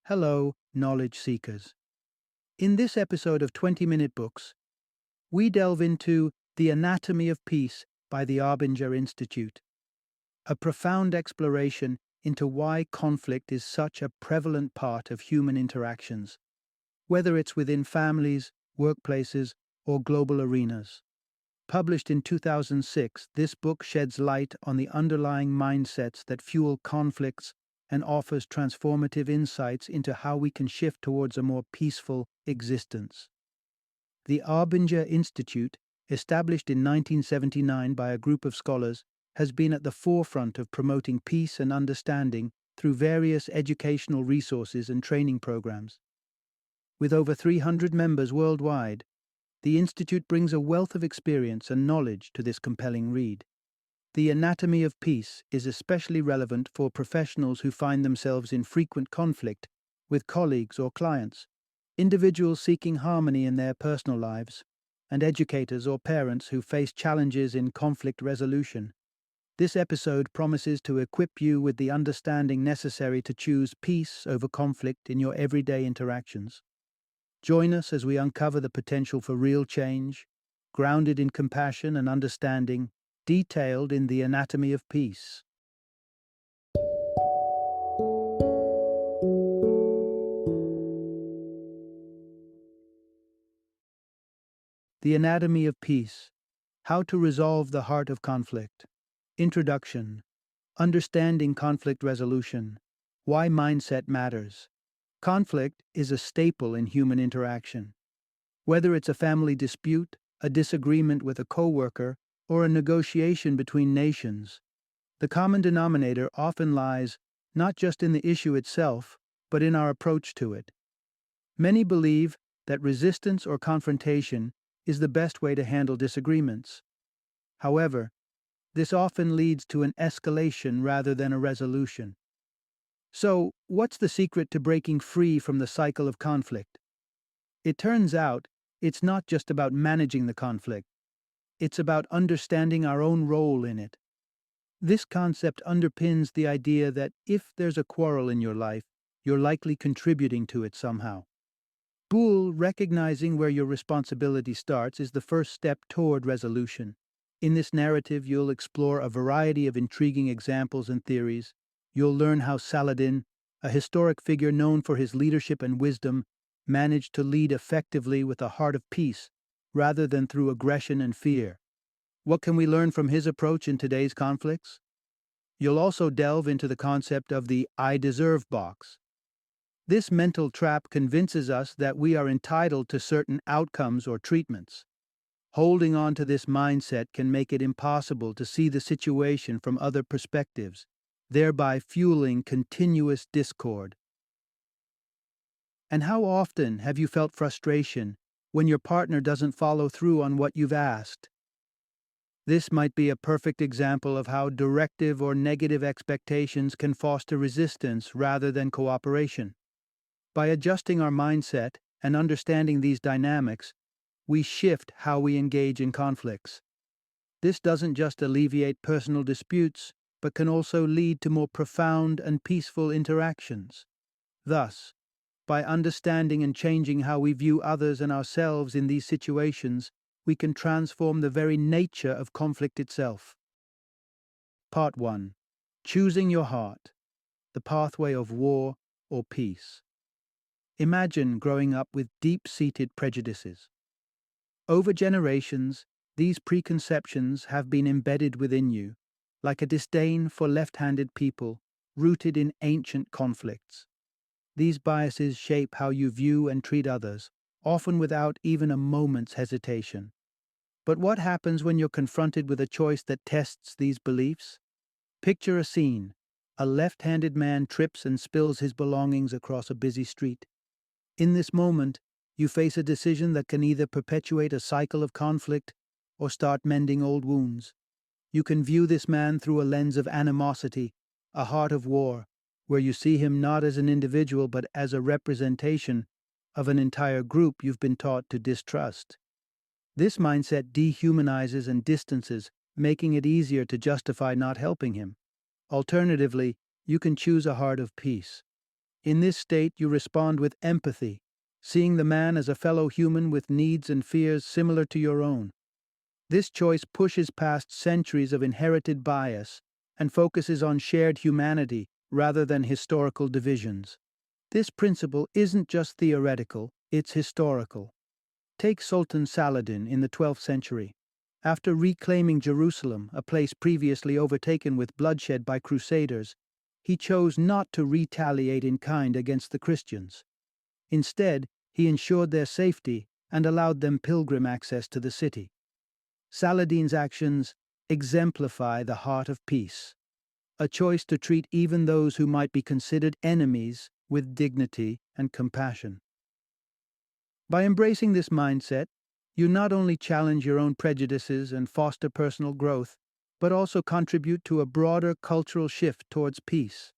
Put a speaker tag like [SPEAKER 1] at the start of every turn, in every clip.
[SPEAKER 1] Hello, knowledge seekers. In this episode of 20-Minute Books, we delve into The Anatomy of Peace by the Arbinger Institute, a profound exploration into why conflict is such a prevalent part of human interactions, whether it's within families, workplaces, or global arenas. Published in 2006, this book sheds light on the underlying mindsets that fuel conflicts and offers transformative insights into how we can shift towards a more peaceful existence. The Arbinger Institute, established in 1979 by a group of scholars, has been at the forefront of promoting peace and understanding through various educational resources and training programs. With over 300 members worldwide, the Institute brings a wealth of experience and knowledge to this compelling read. The Anatomy of Peace is especially relevant for professionals who find themselves in frequent conflict with colleagues or clients, individuals seeking harmony in their personal lives, and educators or parents who face challenges in conflict resolution. This episode promises to equip you with the understanding necessary to choose peace over conflict in your everyday interactions. Join us as we uncover the potential for real change, grounded in compassion and understanding, detailed in the Anatomy of Peace. The Anatomy of Peace: How to Resolve the Heart of Conflict. Introduction. Understanding conflict resolution. Why mindset matters. Conflict is a staple in human interaction. Whether it's a family dispute, a disagreement with a coworker, or a negotiation between nations, the common denominator often lies not just in the issue itself, but in our approach to it. Many believe that resistance or confrontation is the best way to handle disagreements. However, this often leads to an escalation rather than a resolution. So, what's the secret to breaking free from the cycle of conflict? It turns out it's not just about managing the conflict. It's about understanding our own role in it. This concept underpins the idea that if there's a quarrel in your life, you're likely contributing to it somehow. Recognizing where your responsibility starts is the first step toward resolution. In this narrative, you'll explore a variety of intriguing examples and theories. You'll learn how Saladin, a historic figure known for his leadership and wisdom, managed to lead effectively with a heart of peace, rather than through aggression and fear. What can we learn from his approach in today's conflicts? You'll also delve into the concept of the "I deserve" box. This mental trap convinces us that we are entitled to certain outcomes or treatments. Holding on to this mindset can make it impossible to see the situation from other perspectives, thereby fueling continuous discord. And how often have you felt frustration when your partner doesn't follow through on what you've asked? This might be a perfect example of how directive or negative expectations can foster resistance rather than cooperation. By adjusting our mindset and understanding these dynamics, we shift how we engage in conflicts. This doesn't just alleviate personal disputes, but can also lead to more profound and peaceful interactions. Thus, by understanding and changing how we view others and ourselves in these situations, we can transform the very nature of conflict itself. Part 1. Choosing your heart: the pathway of war or peace. Imagine growing up with deep-seated prejudices. Over generations, these preconceptions have been embedded within you, like a disdain for left-handed people, rooted in ancient conflicts. These biases shape how you view and treat others, often without even a moment's hesitation. But what happens when you're confronted with a choice that tests these beliefs? Picture a scene. A left-handed man trips and spills his belongings across a busy street. In this moment, you face a decision that can either perpetuate a cycle of conflict or start mending old wounds. You can view this man through a lens of animosity, a heart of war, where you see him not as an individual but as a representation of an entire group you've been taught to distrust. This mindset dehumanizes and distances, making it easier to justify not helping him. Alternatively, you can choose a heart of peace. In this state, you respond with empathy, seeing the man as a fellow human with needs and fears similar to your own. This choice pushes past centuries of inherited bias and focuses on shared humanity rather than historical divisions. This principle isn't just theoretical, it's historical. Take Sultan Saladin in the 12th century. After reclaiming Jerusalem, a place previously overtaken with bloodshed by crusaders, he chose not to retaliate in kind against the Christians. Instead, he ensured their safety and allowed them pilgrim access to the city. Saladin's actions exemplify the heart of peace, a choice to treat even those who might be considered enemies with dignity and compassion. By embracing this mindset, you not only challenge your own prejudices and foster personal growth, but also contribute to a broader cultural shift towards peace.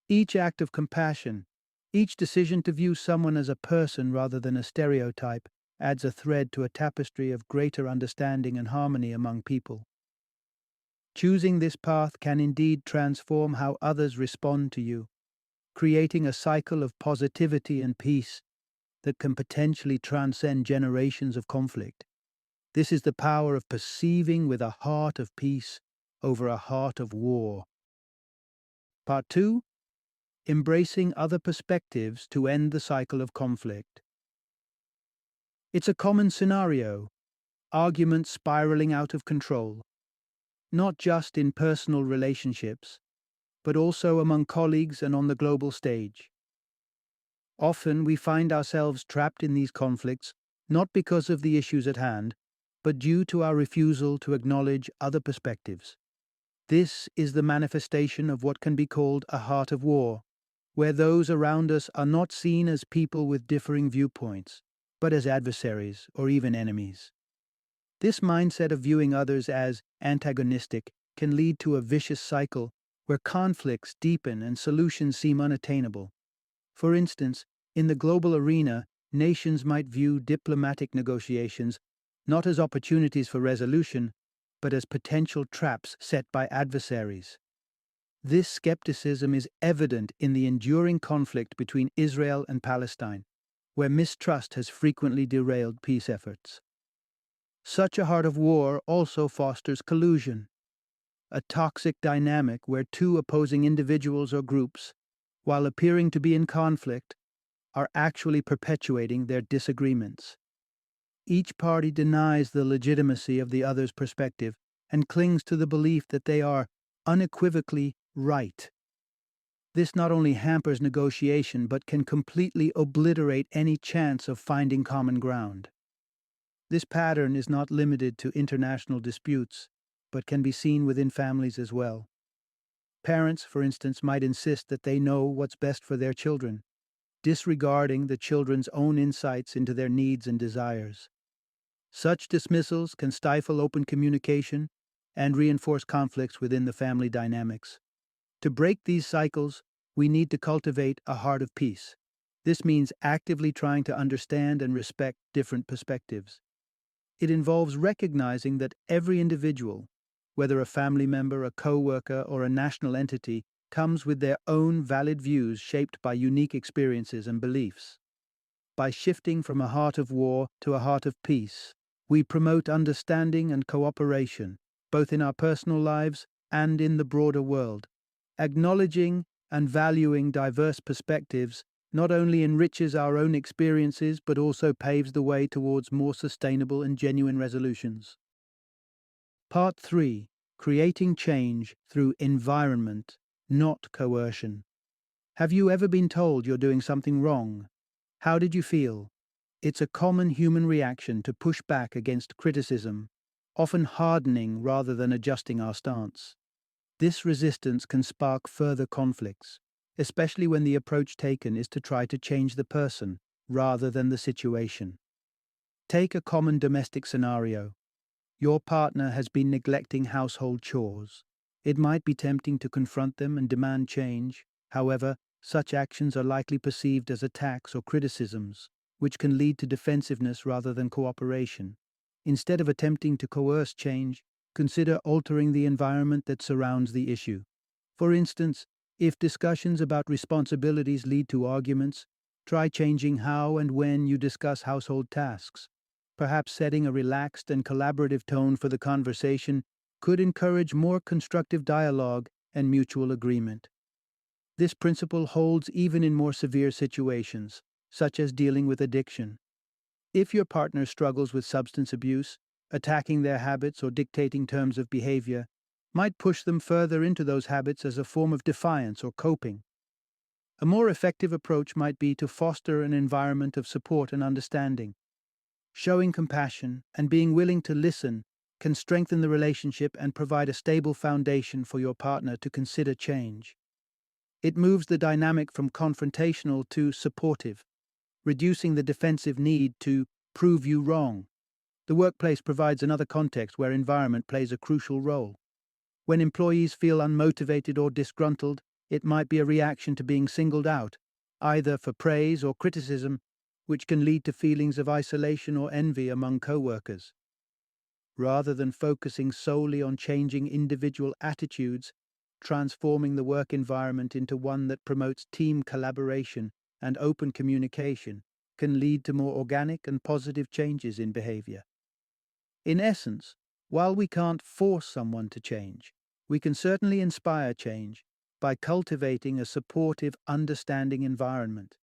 [SPEAKER 1] Each act of compassion, each decision to view someone as a person rather than a stereotype, adds a thread to a tapestry of greater understanding and harmony among people. Choosing this path can indeed transform how others respond to you, creating a cycle of positivity and peace that can potentially transcend generations of conflict. This is the power of perceiving with a heart of peace over a heart of war. Part 2. Embracing other perspectives to end the cycle of conflict. It's a common scenario, arguments spiraling out of control, not just in personal relationships, but also among colleagues and on the global stage. Often we find ourselves trapped in these conflicts not because of the issues at hand, but due to our refusal to acknowledge other perspectives. This is the manifestation of what can be called a heart of war, where those around us are not seen as people with differing viewpoints, but as adversaries or even enemies. This mindset of viewing others as antagonistic can lead to a vicious cycle where conflicts deepen and solutions seem unattainable. For instance, in the global arena, nations might view diplomatic negotiations not as opportunities for resolution, but as potential traps set by adversaries. This skepticism is evident in the enduring conflict between Israel and Palestine, where mistrust has frequently derailed peace efforts. Such a heart of war also fosters collusion, a toxic dynamic where two opposing individuals or groups, while appearing to be in conflict, are actually perpetuating their disagreements. Each party denies the legitimacy of the other's perspective and clings to the belief that they are unequivocally right. This not only hampers negotiation but can completely obliterate any chance of finding common ground. This pattern is not limited to international disputes, but can be seen within families as well. Parents, for instance, might insist that they know what's best for their children, disregarding the children's own insights into their needs and desires. Such dismissals can stifle open communication and reinforce conflicts within the family dynamics. To break these cycles, we need to cultivate a heart of peace. This means actively trying to understand and respect different perspectives. It involves recognizing that every individual, whether a family member, a co-worker, or a national entity, comes with their own valid views shaped by unique experiences and beliefs. By shifting from a heart of war to a heart of peace, we promote understanding and cooperation, both in our personal lives and in the broader world. Acknowledging and valuing diverse perspectives not only enriches our own experiences but also paves the way towards more sustainable and genuine resolutions. Part 3. Creating change through environment, not coercion. Have you ever been told you're doing something wrong? How did you feel? It's a common human reaction to push back against criticism, often hardening rather than adjusting our stance. This resistance can spark further conflicts, especially when the approach taken is to try to change the person rather than the situation. Take a common domestic scenario. Your partner has been neglecting household chores. It might be tempting to confront them and demand change. However, such actions are likely perceived as attacks or criticisms, which can lead to defensiveness rather than cooperation. Instead of attempting to coerce change, consider altering the environment that surrounds the issue. For instance, If discussions about responsibilities lead to arguments, try changing how and when you discuss household tasks. Perhaps setting a relaxed and collaborative tone for the conversation could encourage more constructive dialogue and mutual agreement. This principle holds even in more severe situations, such as dealing with addiction. If your partner struggles with substance abuse, attacking their habits or dictating terms of behavior might push them further into those habits as a form of defiance or coping. A more effective approach might be to foster an environment of support and understanding. Showing compassion and being willing to listen can strengthen the relationship and provide a stable foundation for your partner to consider change. It moves the dynamic from confrontational to supportive, reducing the defensive need to prove you wrong. The workplace provides another context where environment plays a crucial role. When employees feel unmotivated or disgruntled, it might be a reaction to being singled out, either for praise or criticism, which can lead to feelings of isolation or envy among coworkers. Rather than focusing solely on changing individual attitudes, transforming the work environment into one that promotes team collaboration and open communication can lead to more organic and positive changes in behavior. In essence, while we can't force someone to change, we can certainly inspire change by cultivating a supportive, understanding environment.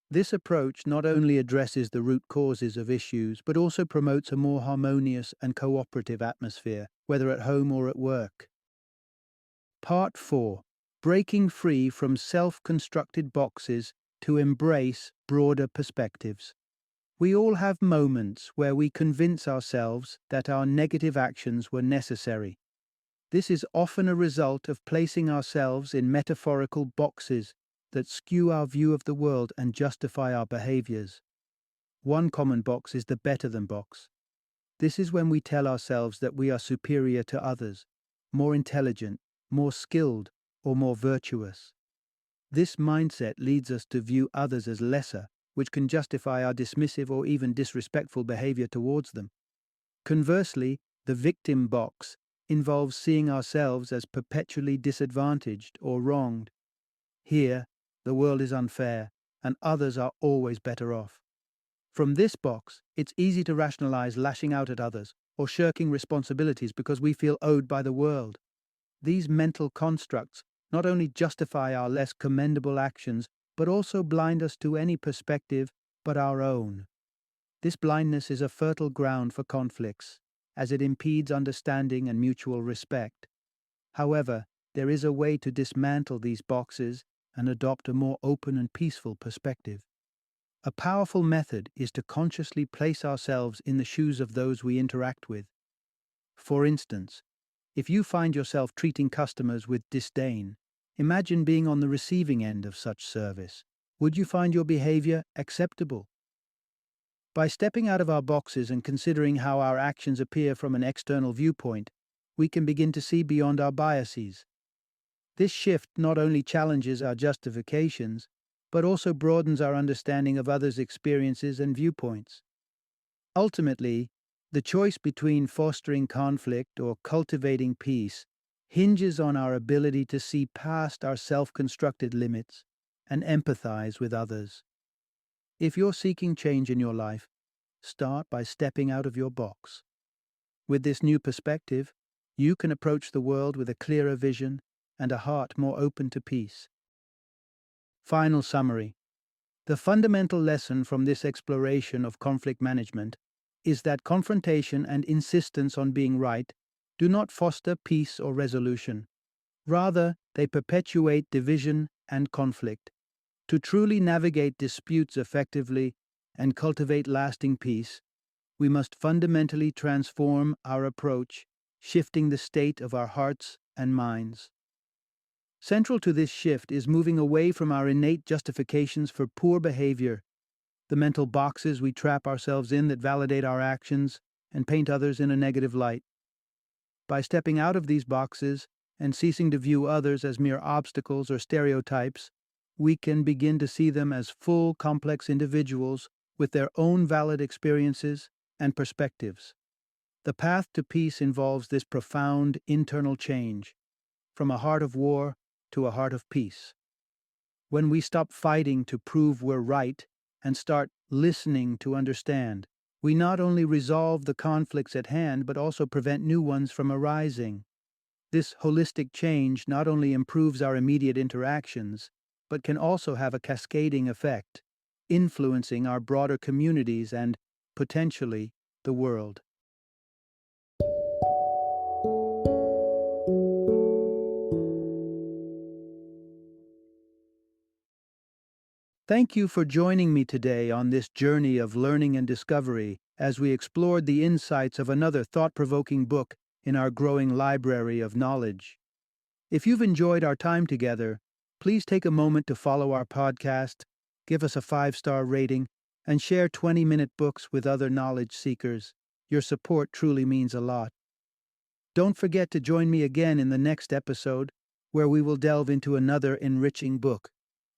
[SPEAKER 1] This approach not only addresses the root causes of issues, but also promotes a more harmonious and cooperative atmosphere, whether at home or at work. Part 4. Breaking free from self-constructed boxes to embrace broader perspectives. We all have moments where we convince ourselves that our negative actions were necessary. This is often a result of placing ourselves in metaphorical boxes that skew our view of the world and justify our behaviors. One common box is the better than box. This is when we tell ourselves that we are superior to others, more intelligent, more skilled, or more virtuous. This mindset leads us to view others as lesser, which can justify our dismissive or even disrespectful behavior towards them. Conversely, the victim box involves seeing ourselves as perpetually disadvantaged or wronged. Here, the world is unfair, and others are always better off. From this box, it's easy to rationalize lashing out at others or shirking responsibilities because we feel owed by the world. These mental constructs not only justify our less commendable actions, but also blind us to any perspective but our own. This blindness is a fertile ground for conflicts, as it impedes understanding and mutual respect. However, there is a way to dismantle these boxes and adopt a more open and peaceful perspective. A powerful method is to consciously place ourselves in the shoes of those we interact with. For instance, if you find yourself treating customers with disdain, imagine being on the receiving end of such service. Would you find your behavior acceptable? By stepping out of our boxes and considering how our actions appear from an external viewpoint, we can begin to see beyond our biases. This shift not only challenges our justifications, but also broadens our understanding of others' experiences and viewpoints. Ultimately, the choice between fostering conflict or cultivating peace hinges on our ability to see past our self-constructed limits and empathize with others. If you're seeking change in your life, start by stepping out of your box. With this new perspective, you can approach the world with a clearer vision and a heart more open to peace. Final summary. The fundamental lesson from this exploration of conflict management is that confrontation and insistence on being right do not foster peace or resolution. Rather, they perpetuate division and conflict. To truly navigate disputes effectively and cultivate lasting peace, we must fundamentally transform our approach, shifting the state of our hearts and minds. Central to this shift is moving away from our innate justifications for poor behavior, the mental boxes we trap ourselves in that validate our actions and paint others in a negative light. By stepping out of these boxes and ceasing to view others as mere obstacles or stereotypes, we can begin to see them as full, complex individuals with their own valid experiences and perspectives. The path to peace involves this profound internal change, from a heart of war to a heart of peace. When we stop fighting to prove we're right and start listening to understand, we not only resolve the conflicts at hand but also prevent new ones from arising. This holistic change not only improves our immediate interactions, but can also have a cascading effect, influencing our broader communities and, potentially, the world. Thank you for joining me today on this journey of learning and discovery as we explored the insights of another thought-provoking book in our growing library of knowledge. If you've enjoyed our time together, please take a moment to follow our podcast, give us a 5-star rating, and share 20-minute books with other knowledge seekers. Your support truly means a lot. Don't forget to join me again in the next episode, where we will delve into another enriching book.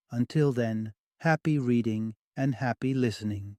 [SPEAKER 1] Until then, happy reading and happy listening.